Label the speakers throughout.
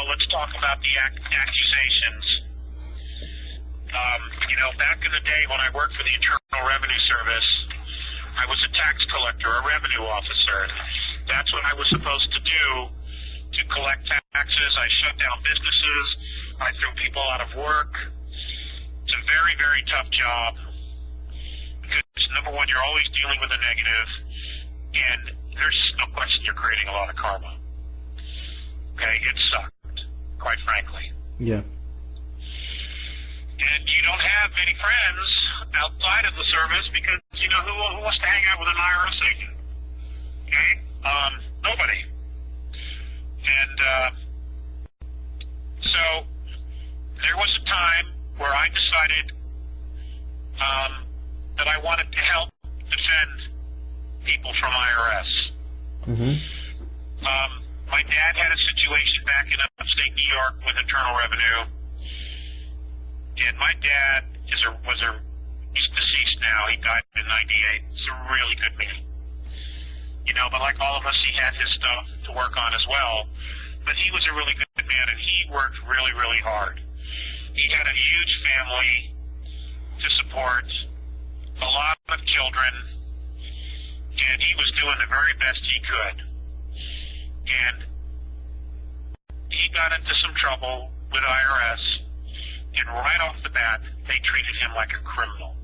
Speaker 1: let's talk about the accusations. Back in the day when I worked for the Internal Revenue Service, I was a tax collector, a revenue officer. That's what I was supposed to do, to collect taxes. I shut down businesses. I threw people out of work. It's a very, very tough job because, number one, you're always dealing with a negative, and there's no question you're creating a lot of karma. Okay, it sucked, quite frankly.
Speaker 2: Yeah.
Speaker 1: And you don't have many friends outside of the service because, who wants to hang out with an IRS agent? Okay? Nobody. And so there was a time where I decided that I wanted to help defend people from IRS.
Speaker 2: Mm-hmm.
Speaker 1: My dad had a situation back in upstate New York with Internal Revenue. And my dad he's deceased now. He died in '98. He's a really good man. But like all of us, he had his stuff to work on as well. But he was a really good man, and he worked really, really hard. He had a huge family to support, a lot of children, and he was doing the very best he could. And he got into some trouble with IRS. And right off the bat, they treated him like a criminal.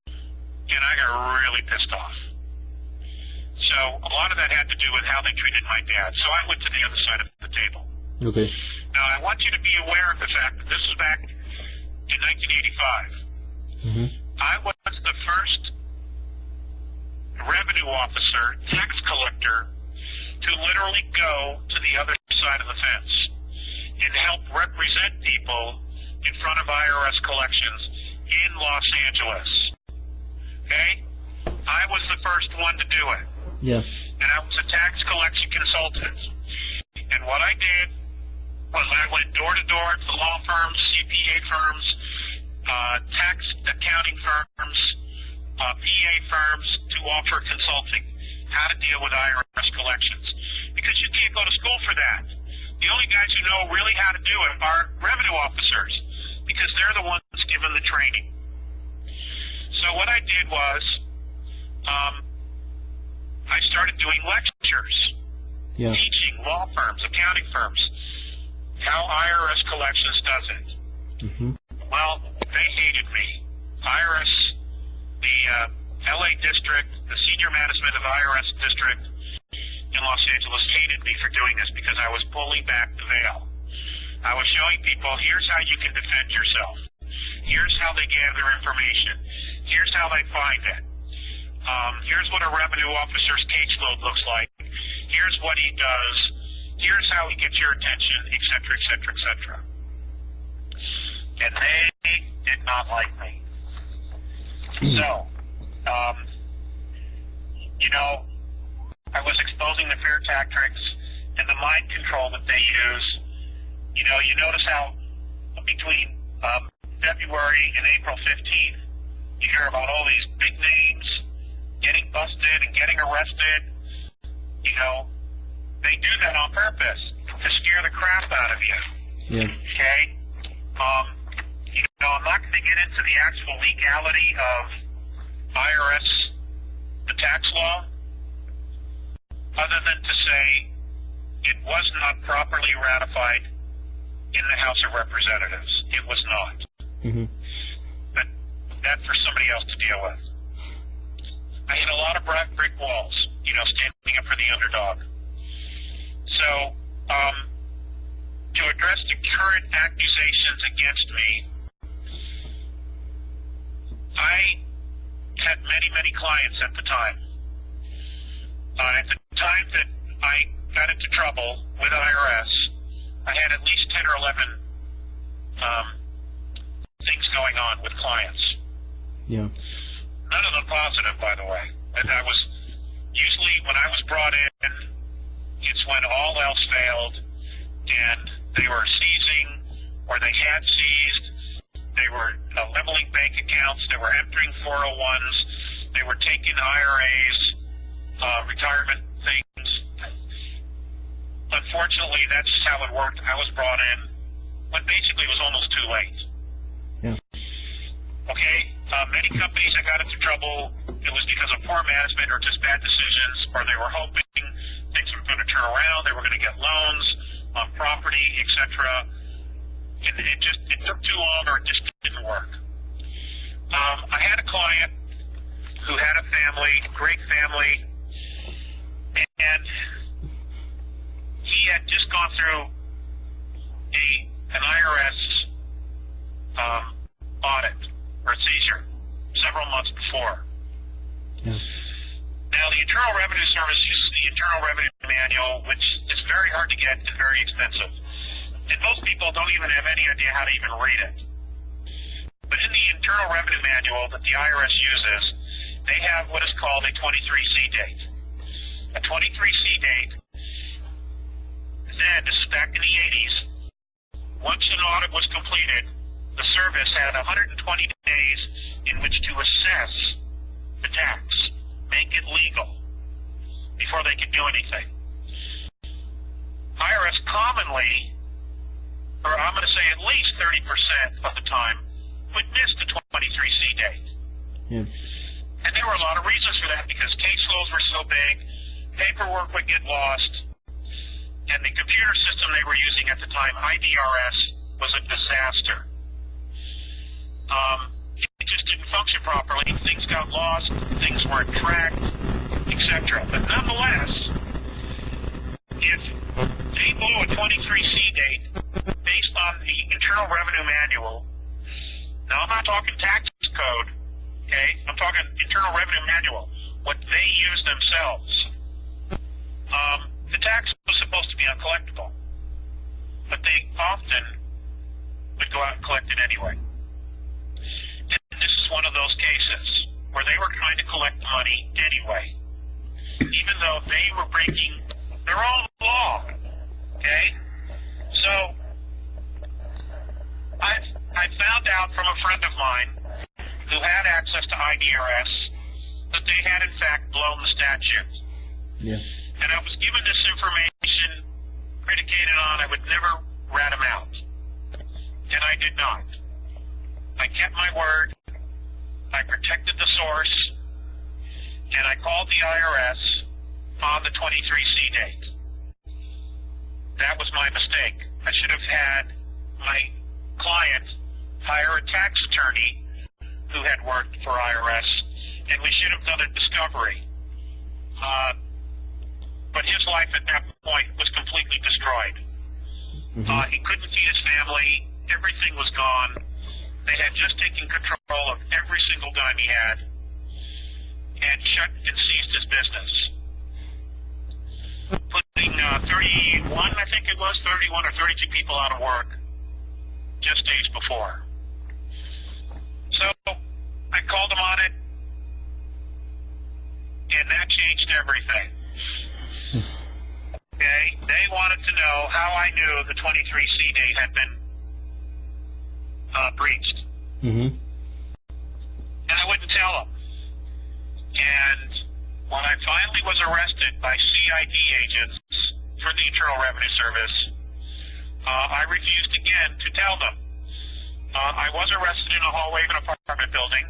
Speaker 1: And I got really pissed off. So a lot of that had to do with how they treated my dad. So I went to the other side of the table.
Speaker 2: Okay.
Speaker 1: Now, I want you to be aware of the fact that this was back in 1985.
Speaker 2: Mm-hmm.
Speaker 1: I was the first revenue officer, tax collector, to literally go to the other side of the fence and help represent people in front of IRS collections in Los Angeles. Okay? I was the first one to do it.
Speaker 2: Yeah.
Speaker 1: And I was a tax collection consultant. And what I did was I went door to door to law firms, CPA firms, tax accounting firms, PA firms to offer consulting, how to deal with IRS collections. Because you can't go to school for that. The only guys who know really how to do it are revenue officers, because they're the ones given the training. So what I did was, I started doing lectures, teaching law firms, accounting firms, how IRS collections does it.
Speaker 2: Mm-hmm.
Speaker 1: Well, they hated me. IRS, the LA district, the senior management of IRS district in Los Angeles hated me for doing this because I was pulling back the veil. I was showing people, here's how you can defend yourself. Here's how they gather information. Here's how they find it. Here's what a revenue officer's caseload looks like. Here's what he does. Here's how he gets your attention, et cetera, et cetera, et cetera. And they did not like me. So, I was exposing the fear tactics and the mind control that they use. You notice how between February and April 15th, you hear about all these big names getting busted and getting arrested. They do that on purpose to scare the crap out of you.
Speaker 2: Yeah.
Speaker 1: Okay? I'm not going to get into the actual legality of IRS, the tax law, other than to say it was not properly ratified in the House of Representatives. It was not.
Speaker 2: Mm-hmm.
Speaker 1: But that's for somebody else to deal with. I hit a lot of brick walls, standing up for the underdog. So, to address the current accusations against me, I had many, many clients at the time. At the time that I got into trouble with IRS, I had at least 10 or 11 things going on with clients.
Speaker 2: Yeah.
Speaker 1: None of them positive, by the way. And I was usually, when I was brought in, it's when all else failed, and they were seizing, or they had seized. They were leveling bank accounts. They were entering 401s. They were taking IRAs, retirement things. unfortunately, that's just how it worked. I was brought in when basically it was almost too late.
Speaker 2: Yeah.
Speaker 1: Okay? Many companies that got into trouble, it was because of poor management or just bad decisions, or they were hoping things were going to turn around, they were going to get loans on property, etc. And it took too long, or it just didn't work. I had a client who had a family, great family, and he had just gone through an IRS audit or seizure several months before.
Speaker 2: Yeah.
Speaker 1: Now, the Internal Revenue Service uses the Internal Revenue Manual, which is very hard to get and very expensive. And most people don't even have any idea how to even read it. But in the Internal Revenue Manual that the IRS uses, they have what is called a 23C date. A 23C date, then, this is back in the 80s, once an audit was completed, the service had 120 days in which to assess the tax, make it legal, before they could do anything. IRS commonly, or I'm going to say at least 30% of the time, would miss the 23C date.
Speaker 2: Yeah.
Speaker 1: And there were a lot of reasons for that, because case flows were so big, paperwork would get lost, and the computer system they were using at the time, IRS, was a disaster. It just didn't function properly. Things got lost, things weren't tracked, etc. But nonetheless, if they blew a 23C date based on the Internal Revenue Manual, now I'm not talking tax code, okay? I'm talking Internal Revenue Manual, what they use themselves. The tax was supposed to be uncollectible, but they often would go out and collect it anyway. And this is one of those cases where they were trying to collect the money anyway, even though they were breaking their own law, okay? So, I found out from a friend of mine who had access to IRS that they had in fact blown the statute.
Speaker 2: Yeah.
Speaker 1: And I was given this information predicated on I would never rat him out. And I did not. I kept my word. I protected the source. And I called the IRS on the 23C date. That was my mistake. I should have had my client hire a tax attorney who had worked for IRS, and we should have done a discovery. But his life at that point was completely destroyed.
Speaker 2: Mm-hmm.
Speaker 1: He couldn't feed his family. Everything was gone. They had just taken control of every single dime he had and shut and seized his business. Putting 31, I think it was, 31 or 32 people out of work just days before. So I called him on it, and that changed everything. Okay, they wanted to know how I knew the 23C date had been breached.
Speaker 2: Mm-hmm.
Speaker 1: And I wouldn't tell them. And when I finally was arrested by CID agents for the Internal Revenue Service, I refused again to tell them. I was arrested in a hallway of an apartment building.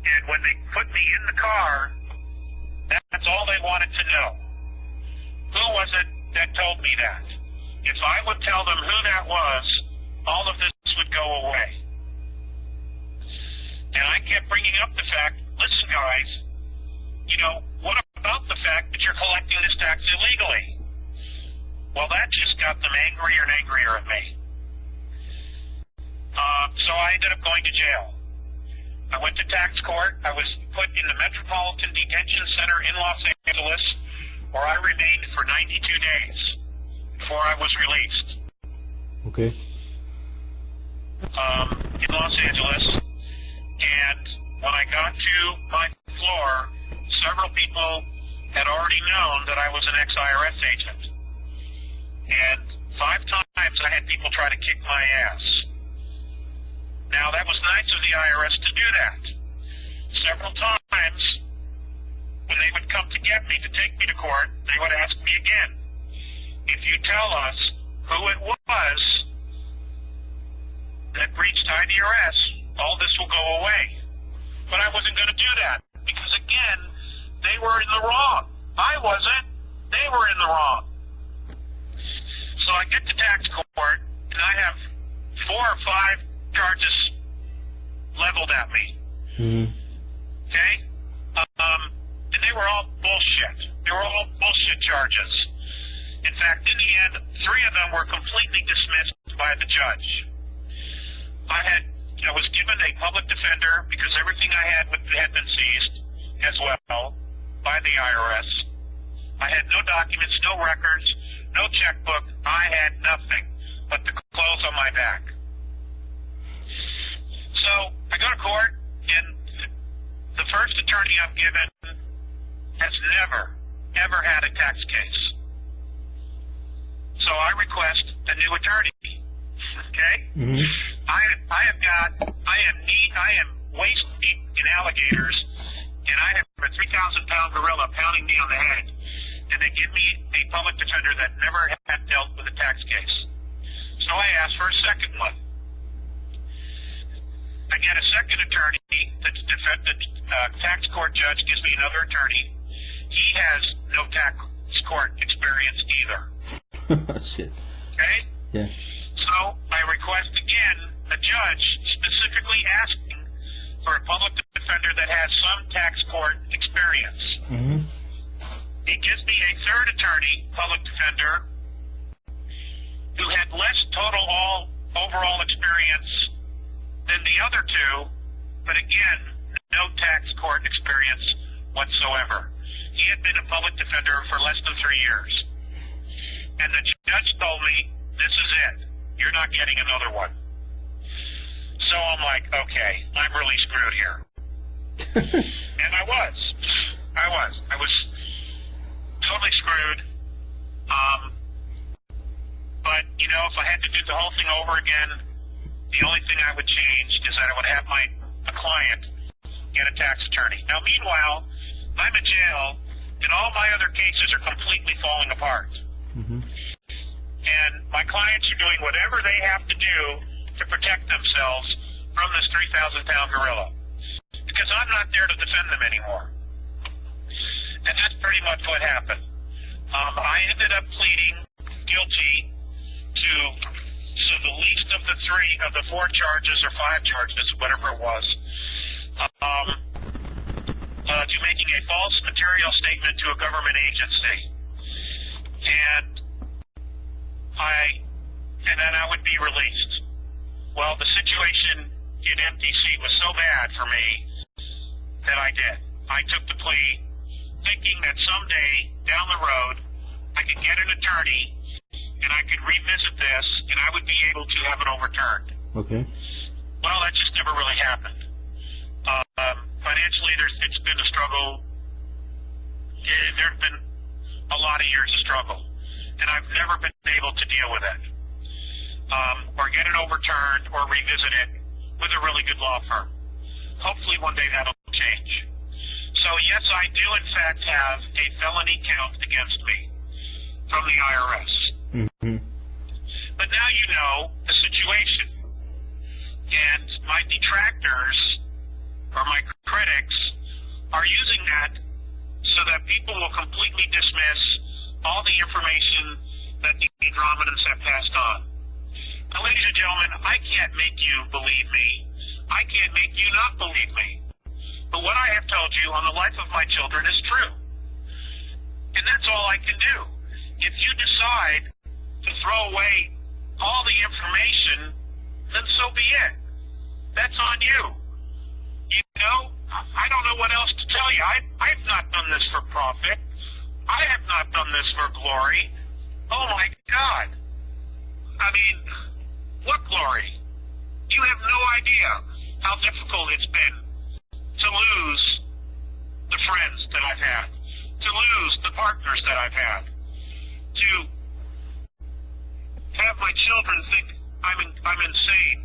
Speaker 1: And when they put me in the car, that's all they wanted to know. Who was it that told me that? If I would tell them who that was, all of this would go away. And I kept bringing up the fact, listen guys, you know, what about the fact that you're collecting this tax illegally? Well, that just got them angrier and angrier at me. So I ended up going to jail. I went to tax court. I was put in the Metropolitan Detention Center in Los Angeles, where I remained for 92 days before I was released.
Speaker 2: Okay.
Speaker 1: In Los Angeles. And when I got to my floor, several people had already known that I was an ex-IRS agent. And 5 times I had people try to kick my ass. Now, that was nice of the IRS to do that. Several times, when they would come to get me to take me to court, they would ask me again, if you tell us who it was that breached IRS, all this will go away. But I wasn't going to do that because, again, they were in the wrong. I wasn't. They were in the wrong. So I get to tax court, and I have 4 or 5 charges leveled at me.
Speaker 2: Mm-hmm.
Speaker 1: Okay? And they were all bullshit. They were all bullshit charges. In fact, in the end, 3 of them were completely dismissed by the judge. I was given a public defender because everything I had been seized as well by the IRS. I had no documents, no records, no checkbook. I had nothing but the clothes on my back. So I go to court, and the first attorney I'm given has never, ever had a tax case. So I request a new attorney. Okay?
Speaker 2: Mm-hmm.
Speaker 1: I am waist deep in alligators, and I have a 3,000-pound gorilla pounding me on the head, and they give me a public defender that never had dealt with a tax case. So I asked for a second one. I get a second attorney. The tax court judge gives me another attorney. He has no tax court experience either.
Speaker 2: Shit.
Speaker 1: Okay?
Speaker 2: Yeah.
Speaker 1: So I request again a judge specifically asking for a public defender that has some tax court experience.
Speaker 2: Mm-hmm.
Speaker 1: He gives me a third attorney, public defender, who had less total overall experience than the other 2, but again, no tax court experience whatsoever. He had been a public defender for less than 3 years. And the judge told me, this is it. You're not getting another one. So I'm like, okay, I'm really screwed here. And I was totally screwed. But, you know, if I had to do the whole thing over again, the only thing I would change is that I would have a client get a tax attorney. Now, meanwhile, I'm in jail, and all my other cases are completely falling apart.
Speaker 2: Mm-hmm.
Speaker 1: And my clients are doing whatever they have to do to protect themselves from this 3,000-pound gorilla. Because I'm not there to defend them anymore. And that's pretty much what happened. I ended up pleading guilty to the least of the 4 charges or 5 charges, whatever it was, to making a false material statement to a government agency. And then I would be released. Well, the situation in MTC was so bad for me that I did. I took the plea, thinking that someday down the road I could get an attorney and I could revisit this and I would be able to have it overturned.
Speaker 2: Okay.
Speaker 1: Well, that just never really happened. Financially, it's been a struggle. There have been a lot of years of struggle, and I've never been able to deal with it, or get it overturned, or revisit it with a really good law firm. Hopefully one day that'll change. So yes, I do in fact have a felony count against me from the IRS.
Speaker 2: Mm-hmm.
Speaker 1: But now you know the situation. And my detractors, or my critics, are using that so that people will completely dismiss all the information that the Andromedans have passed on. Now, ladies and gentlemen, I can't make you believe me. I can't make you not believe me. But what I have told you on the life of my children is true. And that's all I can do. If you decide to throw away all the information, then so be it. That's on you. You know, I don't know what else to tell you. I've not done this for profit. I have not done this for glory. Oh my God. I mean, what glory? You have no idea how difficult it's been to lose the friends that I've had, to lose the partners that I've had, to have my children think I'm insane,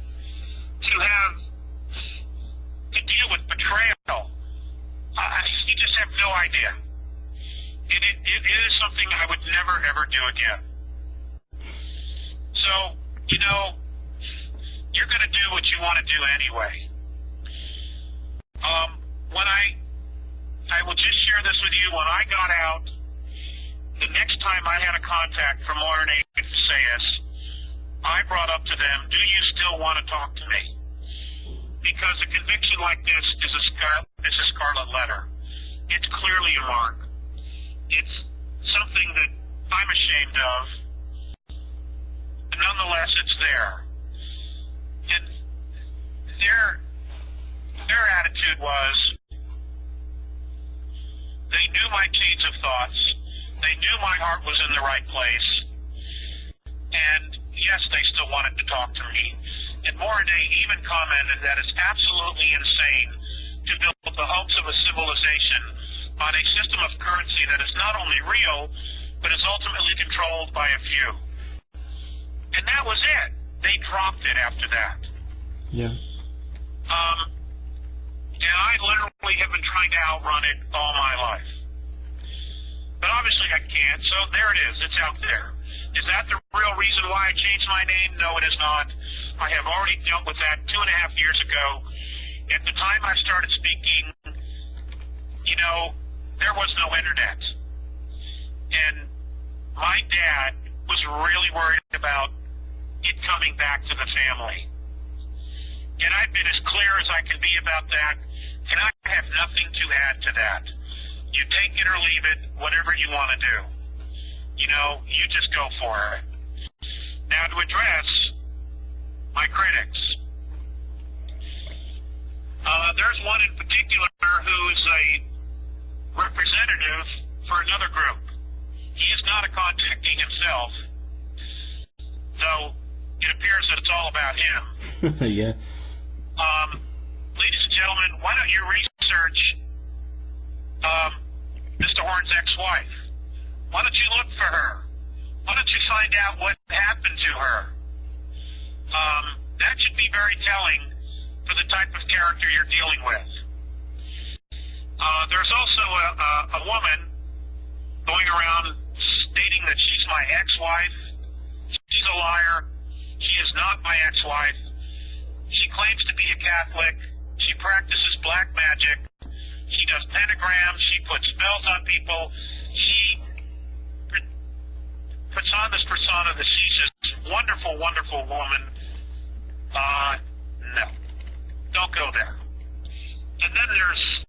Speaker 1: to deal with betrayal. You just have no idea. And it is something I would never, ever do again. So, you know, you're going to do what you want to do anyway. When I will just share this with you, when I got out, the next time I had a contact from RNA SAS, I brought up to them, do you still want to talk to me? Because a conviction like this is a scarlet letter. It's clearly a mark. It's something that I'm ashamed of. But nonetheless, it's there. And their attitude was, they knew my chains of thoughts. They knew my heart was in the right place. And yes, they still wanted to talk to me. And Morinay even commented that it's absolutely insane to build the hopes of a civilization on a system of currency that is not only real, but is ultimately controlled by a few. And that was it. They dropped it after that.
Speaker 2: Yeah.
Speaker 1: And I literally have been trying to outrun it all my life. But obviously I can't, so there it is. It's out there. Is that the real reason why I changed my name? No, it is not. I have already dealt with that 2.5 years ago. At the time I started speaking, you know, there was no internet. And my dad was really worried about it coming back to the family. And I've been as clear as I can be about that, and I have nothing to add to that. You take it or leave it, whatever you want to do. You know, you just go for it. Now, to address my critics, there's one in particular who is a representative for another group. He is not a contactee himself, though it appears that it's all about him.
Speaker 2: Yeah.
Speaker 1: Ladies and gentlemen, why don't you research Mr. Horn's ex-wife? Why don't you look for her? Why don't you find out what happened to her? That should be very telling for the type of character you're dealing with. There's also a woman going around stating that she's my ex-wife. She's a liar. She is not my ex-wife. She claims to be a Catholic. She practices black magic. She does pentagrams. She puts spells on people. She puts on this persona that she's this wonderful, wonderful woman. No. Don't go there. And then there's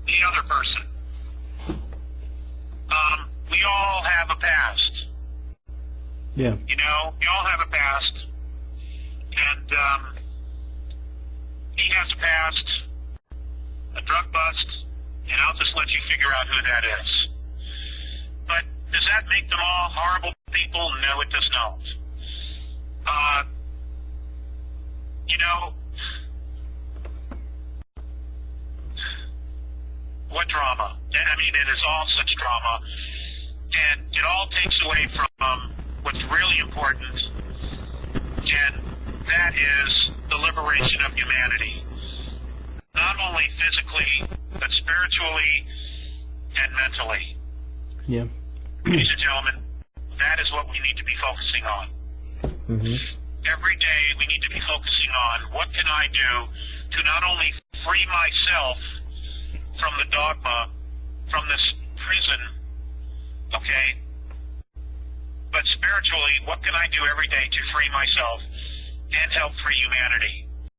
Speaker 1: the other person. We all have a past.
Speaker 2: Yeah.
Speaker 1: You know, we all have a past. And he has a past, a drug bust, and I'll just let you figure out who that is. But does that make them all horrible people? No, it does not. You know, what drama? I mean, it is all such drama. And it all takes away from what's really important, and that is the liberation of humanity. Not only physically, but spiritually and mentally.
Speaker 2: Yeah.
Speaker 1: Ladies and gentlemen, that is what we need to be focusing on.
Speaker 2: Mm-hmm.
Speaker 1: Every day we need to be focusing on what can I do to not only free myself from the dogma, from this prison, okay, but spiritually, what can I do every day to free myself and help free humanity?